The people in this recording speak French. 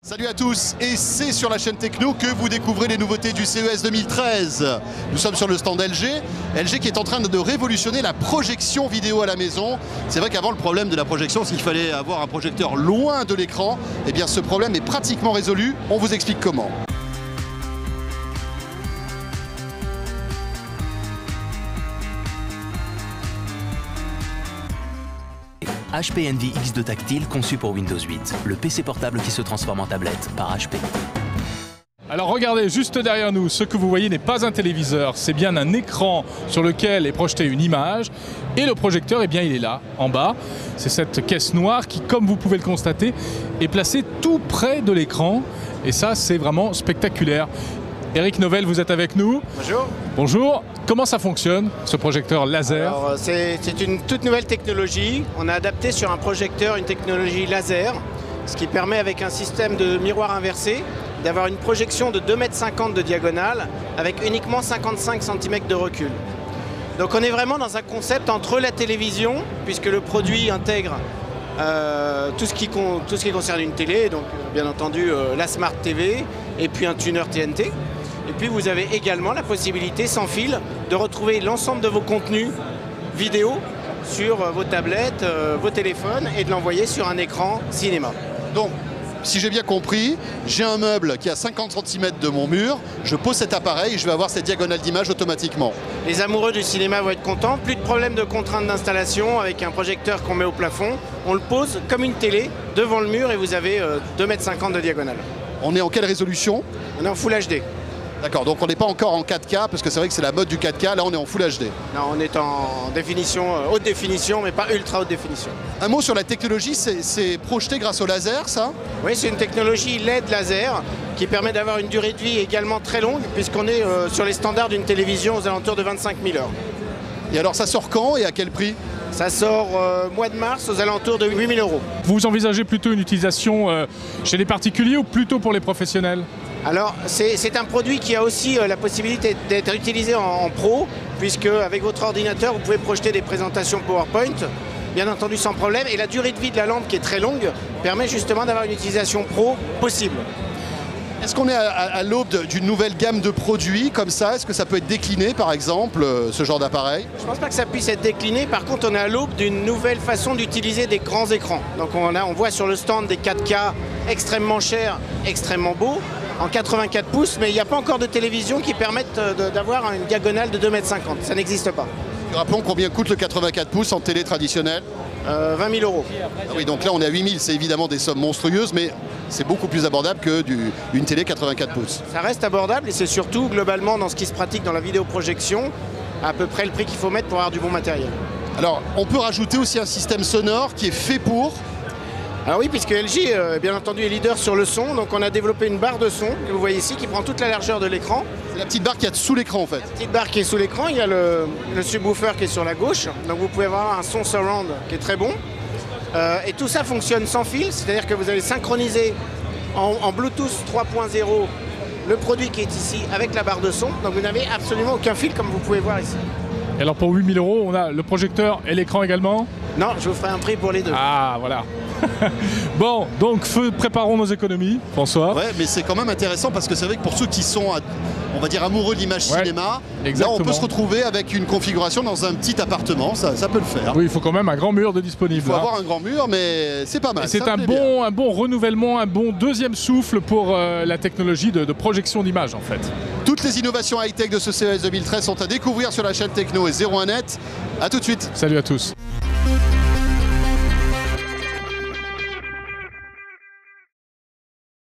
Salut à tous, et c'est sur la chaîne Techno que vous découvrez les nouveautés du CES 2013. Nous sommes sur le stand LG qui est en train de révolutionner la projection vidéo à la maison. C'est vrai qu'avant, le problème de la projection, c'est qu'il fallait avoir un projecteur loin de l'écran. Eh bien, ce problème est pratiquement résolu. On vous explique comment. HP Envy X2 Tactile conçu pour Windows 8, le PC portable qui se transforme en tablette par HP. Alors regardez, juste derrière nous, ce que vous voyez n'est pas un téléviseur, c'est bien un écran sur lequel est projetée une image. Et le projecteur, eh bien, il est là, en bas. C'est cette caisse noire qui, comme vous pouvez le constater, est placée tout près de l'écran. Et ça, c'est vraiment spectaculaire. Eric Novell, vous êtes avec nous. Bonjour. Bonjour. Comment ça fonctionne, ce projecteur laser? Alors, c'est une toute nouvelle technologie. On a adapté sur un projecteur une technologie laser, ce qui permet, avec un système de miroir inversé, d'avoir une projection de 2,50 m de diagonale avec uniquement 55 cm de recul. Donc on est vraiment dans un concept entre la télévision, puisque le produit intègre tout ce qui concerne une télé, donc bien entendu la Smart TV et puis un tuner TNT. Et puis vous avez également la possibilité sans fil de retrouver l'ensemble de vos contenus vidéo sur vos tablettes, vos téléphones et de l'envoyer sur un écran cinéma. Donc, si j'ai bien compris, j'ai un meuble qui est à 50 cm de mon mur, je pose cet appareil et je vais avoir cette diagonale d'image automatiquement. Les amoureux du cinéma vont être contents, plus de problème de contrainte d'installation avec un projecteur qu'on met au plafond. On le pose comme une télé devant le mur et vous avez 2,50 m de diagonale. On est en quelle résolution? On est en Full HD. D'accord, donc on n'est pas encore en 4K, parce que c'est vrai que c'est la mode du 4K, là on est en Full HD. Non, on est en définition, haute définition, mais pas ultra haute définition. Un mot sur la technologie, c'est projeté grâce au laser, ça? Oui, c'est une technologie LED laser qui permet d'avoir une durée de vie également très longue, puisqu'on est sur les standards d'une télévision aux alentours de 25 000 heures. Et alors ça sort quand et à quel prix? Ça sort mois de mars aux alentours de 8 000 €. Vous envisagez plutôt une utilisation chez les particuliers ou plutôt pour les professionnels? Alors, c'est un produit qui a aussi la possibilité d'être utilisé en pro, puisque avec votre ordinateur, vous pouvez projeter des présentations PowerPoint, bien entendu sans problème, et la durée de vie de la lampe, qui est très longue, permet justement d'avoir une utilisation pro possible. Est-ce qu'on est à l'aube d'une nouvelle gamme de produits comme ça? Est-ce que ça peut être décliné, par exemple, ce genre d'appareil? Je ne pense pas que ça puisse être décliné. Par contre, on est à l'aube d'une nouvelle façon d'utiliser des grands écrans. Donc on voit sur le stand des 4K extrêmement chers, extrêmement beaux, en 84 pouces, mais il n'y a pas encore de télévision qui permette d'avoir une diagonale de 2,50 m. Ça n'existe pas. Rappelons combien coûte le 84 pouces en télé traditionnelle? 20 000 €. Ah oui, donc là on est à 8 000, c'est évidemment des sommes monstrueuses, mais c'est beaucoup plus abordable qu'une télé 84 pouces. Ça reste abordable et c'est surtout globalement dans ce qui se pratique dans la vidéoprojection à peu près le prix qu'il faut mettre pour avoir du bon matériel. Alors on peut rajouter aussi un système sonore qui est fait pour... Alors oui, puisque LG bien entendu est leader sur le son, donc on a développé une barre de son que vous voyez ici qui prend toute la largeur de l'écran. C'est la petite barre qu'il y a sous l'écran en fait. La petite barre qui est sous l'écran, il y a le subwoofer qui est sur la gauche, donc vous pouvez avoir un son surround qui est très bon. Et tout ça fonctionne sans fil, c'est-à-dire que vous allez synchroniser en Bluetooth 3.0 le produit qui est ici avec la barre de son, donc vous n'avez absolument aucun fil comme vous pouvez voir ici. Et alors pour 8 000 €, on a le projecteur et l'écran également? Non, je vous ferai un prix pour les deux. Ah, voilà. Bon, donc préparons nos économies, François. Ouais, mais c'est quand même intéressant parce que c'est vrai que pour ceux qui sont, on va dire, amoureux de l'image cinéma, là on peut se retrouver avec une configuration dans un petit appartement, ça peut le faire. Oui, il faut quand même un grand mur de disponible. Il faut avoir un grand mur, mais c'est pas mal. C'est un bon renouvellement, un bon deuxième souffle pour la technologie de projection d'image en fait. Toutes les innovations high-tech de ce CES 2013 sont à découvrir sur la chaîne Techno et 01net. A tout de suite. Salut à tous.